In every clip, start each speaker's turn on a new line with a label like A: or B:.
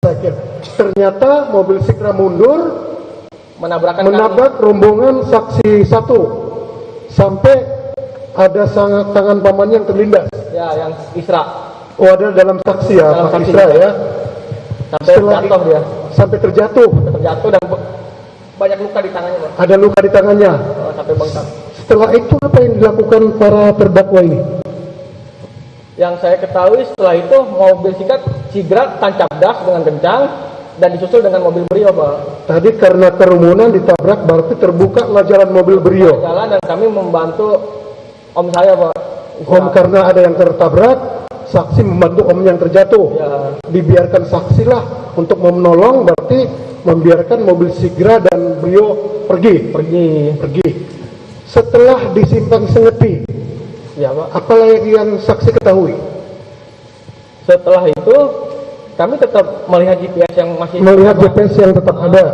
A: sakit. Ternyata mobil Sigra mundur
B: menabrak
A: rombongan saksi satu sampai ada tangan pamannya yang terlindas.
B: Ya, yang Isra.
A: Oh, ada dalam saksi ya,
B: dalam
A: Pak
B: saksi
A: Isra ya.
B: Sampai jatuh dia.
A: Sampai terjatuh.
B: Terjatuh dan banyak luka di tangannya, Pak.
A: Ada luka di tangannya.
B: Sampai bengkak.
A: Setelah itu apa yang dilakukan para terdakwa ini?
B: Yang saya ketahui setelah itu mobil Sigra tancap gas dengan kencang dan disusul dengan mobil Brio, Pak.
A: Tadi karena kerumunan ditabrak, berarti terbukalah jalan mobil Brio.
B: Jalan dan kami membantu om saya, Pak.
A: Om karena ada yang tertabrak, saksi membantu om yang terjatuh.
B: Ya.
A: Dibiarkan saksi lah untuk menolong, berarti membiarkan mobil Sigra dan Brio pergi. Setelah disimpang sengepi,
B: ya, Pak.
A: apa yang saksi ketahui?
B: Setelah itu kami tetap melihat GPS yang masih
A: GPS yang tetap ada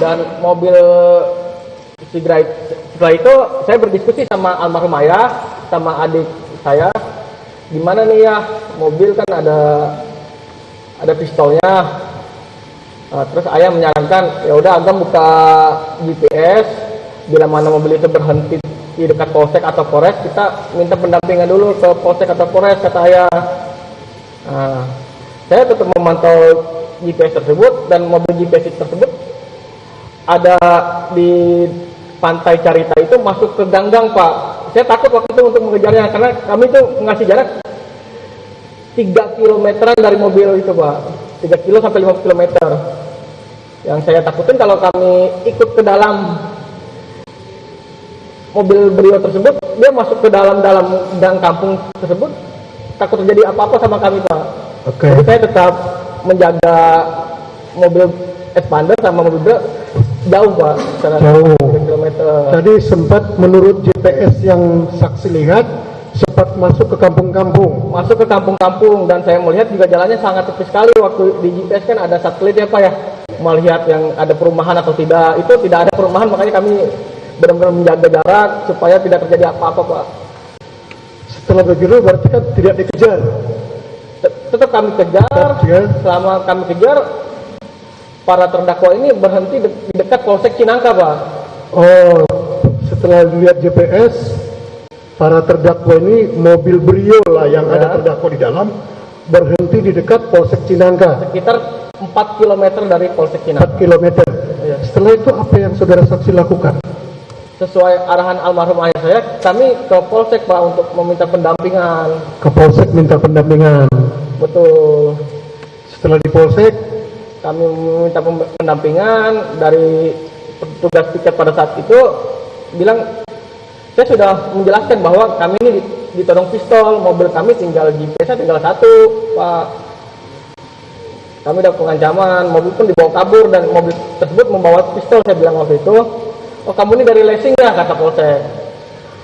B: dan mobil Sigra. Setelah itu saya berdiskusi sama almarhum ayah sama adik saya, gimana nih ya, mobil kan ada pistolnya. Terus ayah menyarankan, ya udah Agam buka GPS, bila mana mobil itu berhenti di dekat polsek atau polres, kita minta pendampingan dulu ke polsek atau polres, kata ayah. Saya tetap memantau GPS tersebut dan mobil GPS tersebut ada di pantai Carita itu masuk ke ganggang, Pak. Saya takut waktu itu untuk mengejarnya karena kami itu ngasih jarak 3 kilometeran dari mobil itu, Pak. 3 kilo sampai 5 kilometer. Yang saya takutin kalau kami ikut ke dalam mobil Brio tersebut, dia masuk ke dalam gang kampung tersebut, takut terjadi apa-apa sama kami, Pak. Jadi saya tetap menjaga mobil Expander sama mobil Brio jauh, Pak.
A: Jauh.
B: 3 kilometer.
A: Tadi sempat menurut GPS yang saksi lihat, sempat masuk ke kampung-kampung.
B: Masuk ke kampung-kampung dan saya melihat juga jalannya sangat sepi sekali. Waktu di GPS kan ada satelit ya, Pak ya, melihat yang ada perumahan atau tidak. Itu tidak ada perumahan, makanya kami benar-benar menjaga jarak supaya tidak terjadi apa-apa, Pak.
A: Setelah begitu berarti kan tidak dikejar.
B: Tetap kami kejar. Selama kami kejar, para terdakwa ini berhenti di dekat Polsek Cinangka, Pak.
A: Oh, setelah lihat GPS, para terdakwa ini mobil Brio lah yang ada terdakwa di dalam, berhenti di dekat Polsek Cinangka.
B: Sekitar 4 km dari Polsek Cinangka.
A: 4 km.
B: Ya.
A: Setelah itu apa yang saudara saksi lakukan?
B: Sesuai arahan almarhum ayah saya, kami ke Polsek, Pak, untuk meminta pendampingan.
A: Ke Polsek minta pendampingan.
B: Betul.
A: Setelah di Polsek,
B: kami meminta pendampingan dari petugas piket pada saat itu, bilang saya sudah menjelaskan bahwa kami ini ditodong pistol, mobil kami tinggal GPS-nya tinggal 1, Pak. Kami dapat pengancaman, mobil pun dibawa kabur dan mobil tersebut membawa pistol, saya bilang waktu itu. Oh, kamu ini dari leasing ya, kata Polsek.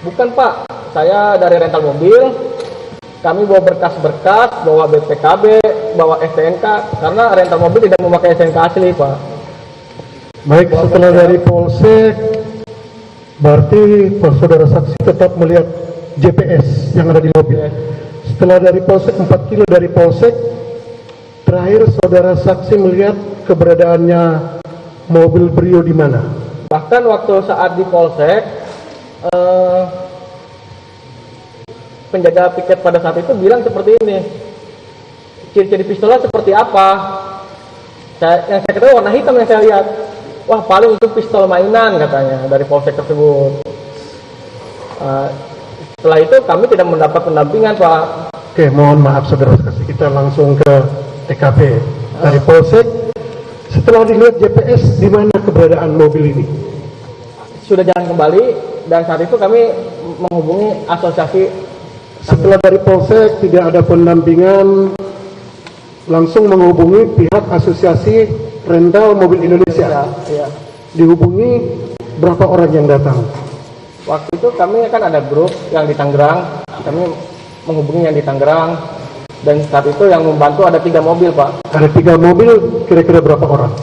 B: Bukan, Pak, saya dari rental mobil. Kami bawa berkas-berkas, bawa BPKB, bawa STNK, karena rental mobil tidak memakai STNK asli, Pak.
A: Baik, setelah dari Polsek, berarti saudara saksi tetap melihat GPS yang ada di mobil. Setelah dari Polsek, 4 kilo dari Polsek, terakhir saudara saksi melihat keberadaannya mobil Brio di mana?
B: Bahkan waktu saat di Polsek, penjaga piket pada saat itu bilang seperti ini, ciri-ciri pistolnya seperti apa? Yang saya ketahui warna hitam yang saya lihat. Wah, paling itu pistol mainan katanya dari Polsek tersebut. Setelah itu kami tidak mendapat pendampingan, Pak.
A: Oke, mohon maaf saudara saksi, kita langsung ke TKP dari Polsek. Setelah dilihat GPS, di mana keberadaan mobil ini?
B: Sudah jalan kembali dan saat itu kami menghubungi asosiasi.
A: Setelah dari Polsek tidak ada pendampingan, langsung menghubungi pihak asosiasi rental mobil Indonesia.
B: Ya.
A: Dihubungi, berapa orang yang datang?
B: Waktu itu kami kan ada grup yang di Tangerang, kami menghubungi yang di Tangerang, dan saat itu yang membantu ada 3 mobil, Pak.
A: Ada 3 mobil, kira-kira berapa orang?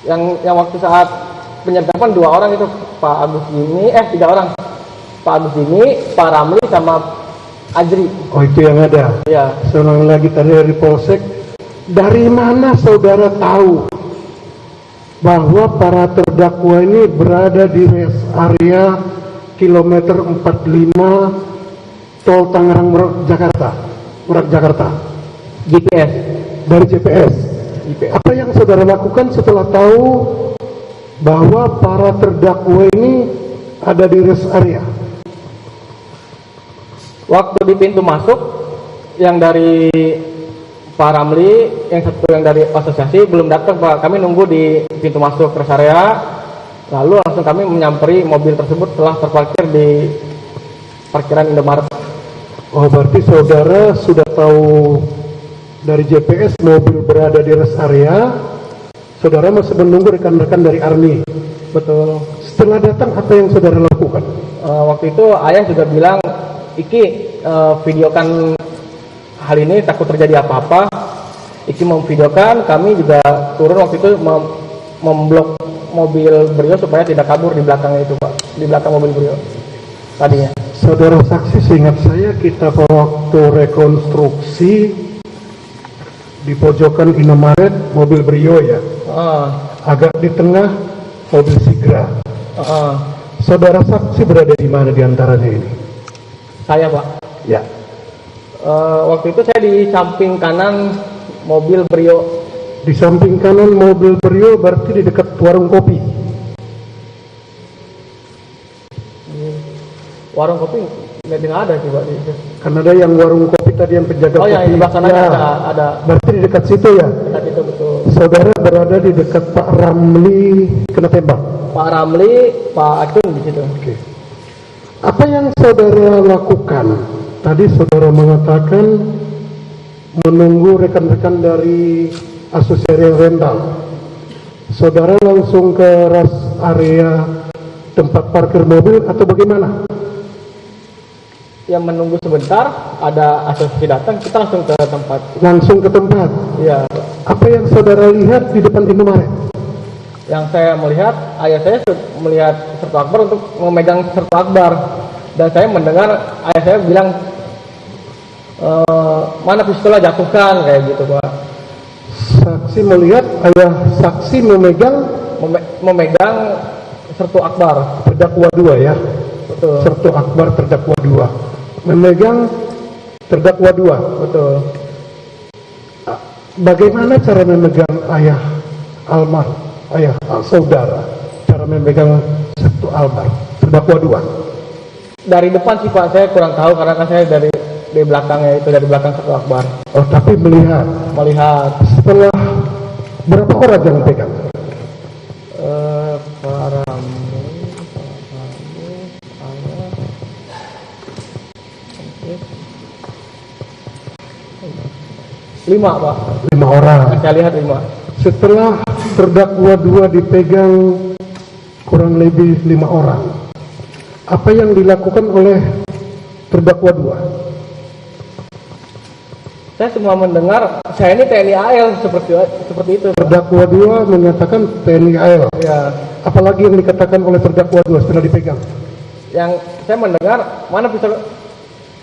B: Yang waktu saat penyergapan 2 orang itu, Pak Agus ini, 3 orang. Pak Agus ini, Pak Ramli sama Ajri.
A: Oh, itu yang ada.
B: Ya.
A: Seorang lagi tadi dari Polsek. Dari mana saudara tahu bahwa para terdakwa ini berada di rest area kilometer 45 tol Tangerang Merak Jakarta?
B: GPS.
A: Dari GPS. Apa yang saudara lakukan setelah tahu bahwa para terdakwa ini ada di rest area?
B: Waktu di pintu masuk, yang dari Pak Ramli, yang satu yang dari asosiasi belum datang Pak. Kami nunggu di pintu masuk rest area, lalu langsung kami menyamperi mobil tersebut setelah terparkir di parkiran Indomaret.
A: Oh, berarti saudara sudah tahu dari GPS mobil berada di rest area, saudara masih menunggu rekan-rekan dari Army.
B: Betul.
A: Setelah datang, apa yang saudara lakukan?
B: Waktu itu ayah juga bilang, Iki videokan hal ini, takut terjadi apa-apa. Iki memvideokan, kami juga turun waktu itu memblok mobil Brio supaya tidak kabur di belakangnya itu Pak, di belakang mobil Brio tadinya.
A: Saudara saksi, seingat saya kita waktu rekonstruksi di pojokan Indomaret mobil Brio ya, agak di tengah mobil Sigra. Saudara saksi berada di mana di antaranya ini?
B: Saya Pak.
A: Ya.
B: Waktu itu saya di samping kanan mobil Brio.
A: Di samping kanan mobil Brio berarti di dekat warung kopi.
B: Warung kopi nggak ada sih Pak.
A: Kan ada yang warung kopi tadi yang penjaga kopi.
B: Oh ya, di belakang sana ada.
A: Berarti di dekat situ ya?
B: Dekat itu betul.
A: Saudara berada di dekat Pak Ramli kena tembak?
B: Pak Ramli, Pak Acun di situ.
A: Oke. Apa yang saudara lakukan? Tadi saudara mengatakan menunggu rekan-rekan dari asosiasi rental. Saudara langsung ke rest area tempat parkir mobil atau bagaimana?
B: Yang menunggu sebentar, ada asosiasi datang, kita langsung ke tempat.
A: Langsung ke tempat?
B: Iya.
A: Apa yang saudara lihat di depan Indomaret?
B: Yang saya melihat, ayah saya melihat Sertu Akbar untuk memegang Sertu Akbar. Dan saya mendengar ayah saya bilang, mana pistolnya, jatuhkan, kayak gitu Pak.
A: Saksi melihat ayah saksi
B: memegang Sertu Akbar.
A: Terdakwa 2 ya?
B: Betul.
A: Sertu Akbar terdakwa 2. Memegang terdakwa 2.
B: Betul.
A: Bagaimana cara memegang ayah saudara, cara memegang Sertu Akbar terdakwa 2?
B: Dari depan sih Pak, saya kurang tahu karena kan saya dari belakangnya itu, dari belakang Sertu Akbar.
A: Oh, tapi melihat. Setelah berapa orang yang pegang?
B: Pak Ramli, lima Pak.
A: 5 orang.
B: Saya lihat 5.
A: Setelah terdakwa 2 dipegang kurang lebih 5 orang, apa yang dilakukan oleh terdakwa 2?
B: Saya semua mendengar, saya ini TNI AL seperti itu.
A: Terdakwa 2 menyatakan TNI AL.
B: Ya.
A: Apalagi yang dikatakan oleh terdakwa 2 setelah dipegang?
B: Yang saya mendengar, mana pistol?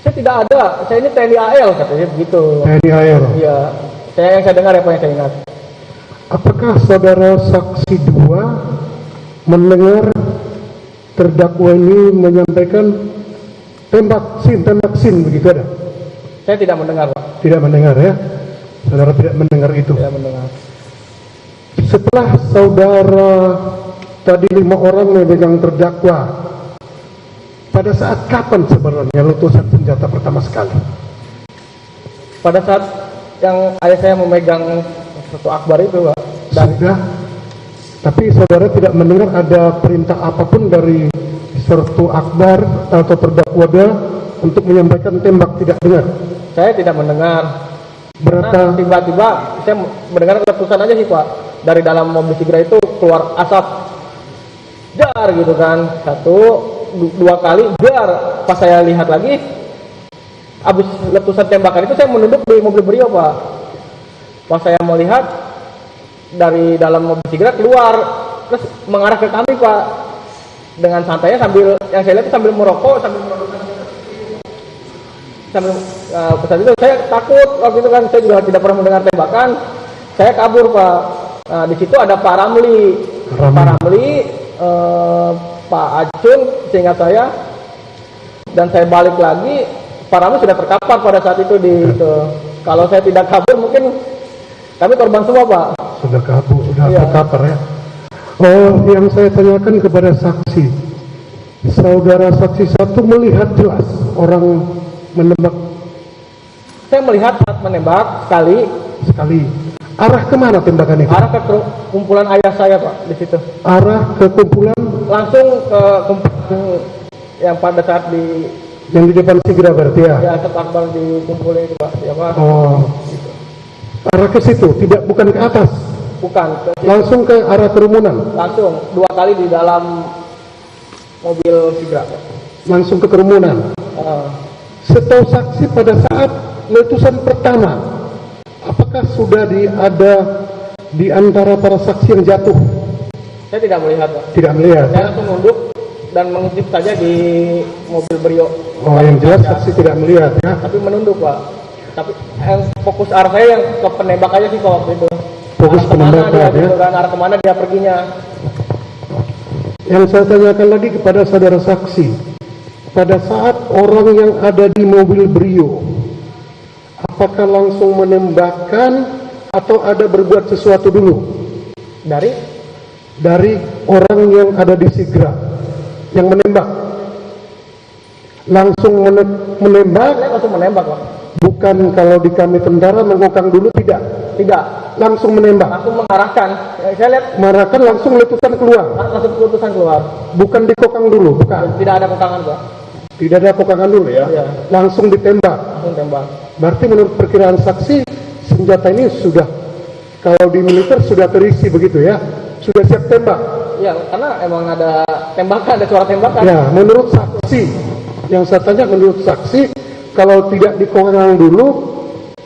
B: Saya tidak ada, saya ini TNI AL katanya begitu.
A: TNI AL.
B: Iya. Yang saya dengar apa yang saya ingat.
A: Apakah saudara saksi 2 mendengar terdakwa ini menyampaikan tembak sin begitu ada?
B: Saya tidak mendengar Pak.
A: Tidak mendengar ya? Saudara tidak mendengar itu?
B: Tidak mendengar.
A: Setelah saudara tadi 5 orang memegang terdakwa, pada saat kapan sebenarnya letusan senjata pertama sekali?
B: Pada saat yang ayah saya memegang Sertu Akbar itu Pak.
A: Sudah. Tapi saudara tidak mendengar ada perintah apapun dari Sertu Akbar atau terdakwa dia untuk menyampaikan tembak, tidak dengar?
B: Saya tidak mendengar.
A: Berapa?
B: Tiba-tiba saya mendengar letusan aja sih Pak. Dari dalam mobil Sigra itu keluar asap. Dar gitu kan. 1, 2 kali dar. Pas saya lihat lagi, habis letusan tembakan itu saya menunduk di mobil Brio Pak. Pas saya mau lihat, dari dalam mobil Sigra keluar, terus mengarah ke kami Pak. Dengan santainya sambil, yang saya lihat itu sambil merokok, sambil menundukkan. sambil saat itu saya takut waktu itu kan, saya juga tidak pernah mendengar tembakan. Saya kabur Pak. Di situ ada Pak Ramli. Pak Ramli, Pak Acun, seingat saya. Dan saya balik lagi, Pak Ramli sudah terkapar pada saat itu di itu. Kalau saya tidak kabur mungkin kami korban semua Pak.
A: Sudah kabur, sudah
B: Iya.
A: terkapar ya. Oh, yang saya tanyakan kepada saksi, saudara saksi satu melihat jelas orang menembak
B: Saya melihat saat menembak sekali,
A: sekali. Arah kemana tembakan itu?
B: arah ke kumpulan ayah saya Pak di situ.
A: Arah ke kumpulan
B: Langsung ke kumpulan yang pada saat di
A: yang di depan Sigra berarti ya?
B: ya terkapar di kumpulnya itu Pak. Ya Pak.
A: Oh, arah ke situ, tidak, bukan ke atas,
B: Bukan,
A: langsung ke arah kerumunan,
B: langsung 2 kali di dalam mobil Sigra Pak.
A: langsung ke kerumunan. Setahu saksi pada saat letusan pertama, apakah sudah ada di antara para saksi yang jatuh?
B: Saya tidak melihat Pak.
A: Tidak melihat.
B: Saya langsung nunduk dan mengintip saja di mobil Brio.
A: Oh, yang jelas saksi tidak melihat ya.
B: Tapi menunduk Pak. Tapi yang fokus arah saya yang ke penembak aja sih Pak waktu itu.
A: Fokus
B: Arah kemana
A: penembak
B: dia
A: ya.
B: gitu kan, arah kemana dia perginya.
A: Yang saya tanyakan lagi kepada saudara saksi, pada saat orang yang ada di mobil Brio, apakah langsung menembakkan atau ada berbuat sesuatu dulu dari orang yang ada di Sigra yang menembak? Langsung menembak,
B: Saya langsung menembak Pak.
A: bukan kalau di kami tentara mengokang dulu, tidak,
B: Tidak,
A: langsung menembak,
B: langsung mengarahkan. Saya lihat
A: marahkan langsung letusan keluar,
B: langsung keputusan keluar.
A: bukan dikokang dulu, bukan,
B: Tidak ada kokangan Pak.
A: tidak ada kokangan dulu ya,
B: Iya.
A: langsung ditembak.
B: Langsung tembak.
A: Berarti menurut perkiraan saksi, senjata ini sudah, kalau di militer sudah terisi begitu ya, sudah siap tembak.
B: Iya, karena emang ada tembakan, ada suara tembakan.
A: Ya, menurut saksi, yang saya tanya menurut saksi, kalau tidak dikokang dulu,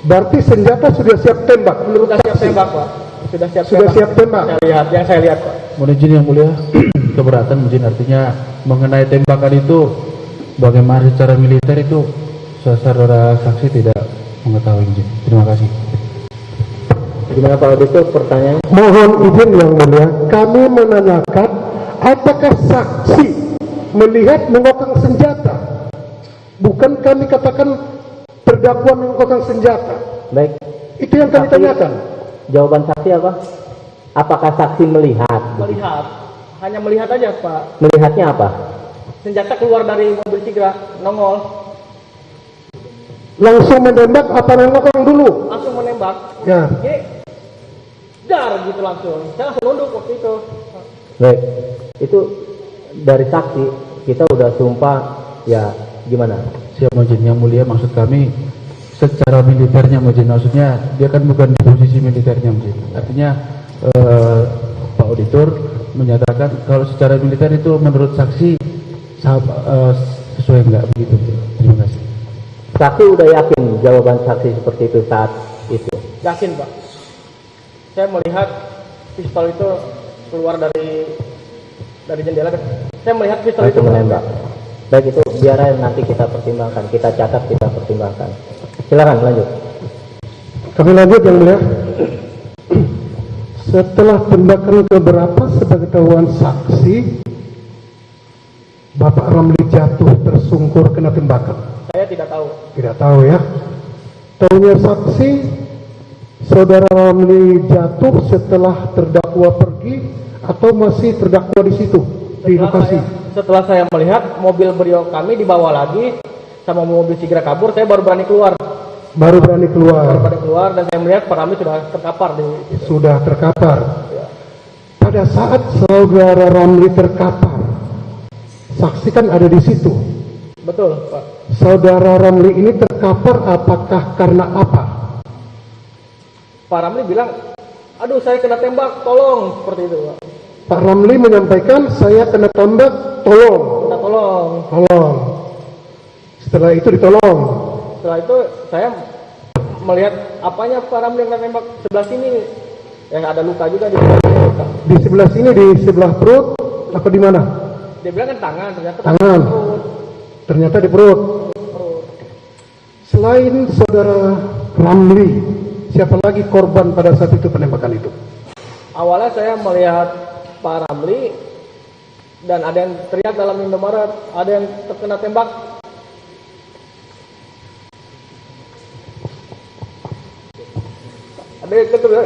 A: berarti senjata sudah siap tembak. Menurut
B: Sudah siap
A: saksi,
B: tembak Pak. Sudah siap
A: sudah
B: tembak.
A: siap tembak.
B: Saya lihat, yang saya lihat Pak.
C: Mohon izin yang mulia, keberatan izin artinya mengenai tembakan itu bagaimana secara militer itu saudara saksi tidak mengetahui izin. Terima kasih.
B: Gimana Pak Auditor pertanyaannya?
A: Mohon izin yang mulia, kami menanyakan apakah saksi melihat mengokang senjata? Bukan kami katakan terdakwa mengokang senjata.
D: Baik,
A: Itu yang kami tanyakan.
D: jawaban saksi apa? Apakah saksi melihat?
B: Melihat, hanya melihat aja Pak.
D: Melihatnya apa?
B: Senjata keluar dari mobil Sigra, nongol,
A: Langsung menembak apa mengokang dulu?
B: langsung menembak.
A: Ya,
B: Dar gitu langsung. Saya langsung nunduk waktu itu.
D: Baik, itu dari saksi kita udah sumpah ya gimana?
C: Siap izin yang mulia, maksud kami secara militernya izin, maksudnya dia kan bukan di posisi militernya izin. Artinya Pak Auditor menyatakan kalau secara militer itu menurut saksi sesuai enggak begitu. Terima kasih.
D: Saksi udah yakin jawaban saksi seperti itu saat itu.
B: Yakin Pak. Saya melihat pistol itu keluar dari jendela. Saya melihat pistol itu
D: Langsung menembak. Baik, itu biar nanti kita pertimbangkan, kita catat, kita pertimbangkan. Silakan lanjut.
A: kami lanjut yang mulia. Setelah tembakan keberapa sepengetahuan saksi, Bapak Ramli jatuh tersungkur kena tembakan?
B: Saya tidak tahu.
A: Tidak tahu ya. Tahunya saksi, saudara Ramli jatuh setelah terdakwa pergi atau masih terdakwa di situ di lokasi?
B: Setelah saya melihat mobil Brio kami dibawa lagi sama mobil Sigra kabur, saya baru berani keluar.
A: Baru berani keluar,
B: Dan saya melihat Pak Ramli sudah terkapar di situ.
A: sudah terkapar. Pada saat saudara Ramli terkapar, saksi kan ada di situ.
B: Betul Pak.
A: Saudara Ramli ini terkapar apakah karena apa?
B: Pak Ramli bilang, aduh saya kena tembak, tolong, seperti itu Pak.
A: Pak Ramli menyampaikan saya kena tembak, tolong,
B: Minta tolong.
A: tolong. Setelah itu ditolong.
B: Setelah itu saya melihat apanya Pak Ramli yang kena tembak sebelah sini, yang ada luka juga di sebelah sini. Luka.
A: Di sebelah sini, di sebelah perut, apa di mana?
B: Dia bilang kan tangan, ternyata
A: Tangan.
B: perut.
A: Ternyata di perut.
B: Perut.
A: Selain saudara Ramli, siapa lagi korban pada saat itu penembakan itu?
B: Awalnya saya melihat Pak Ramli dan ada yang teriak dalam Indomaret, ada yang terkena tembak. Ada yang terkena,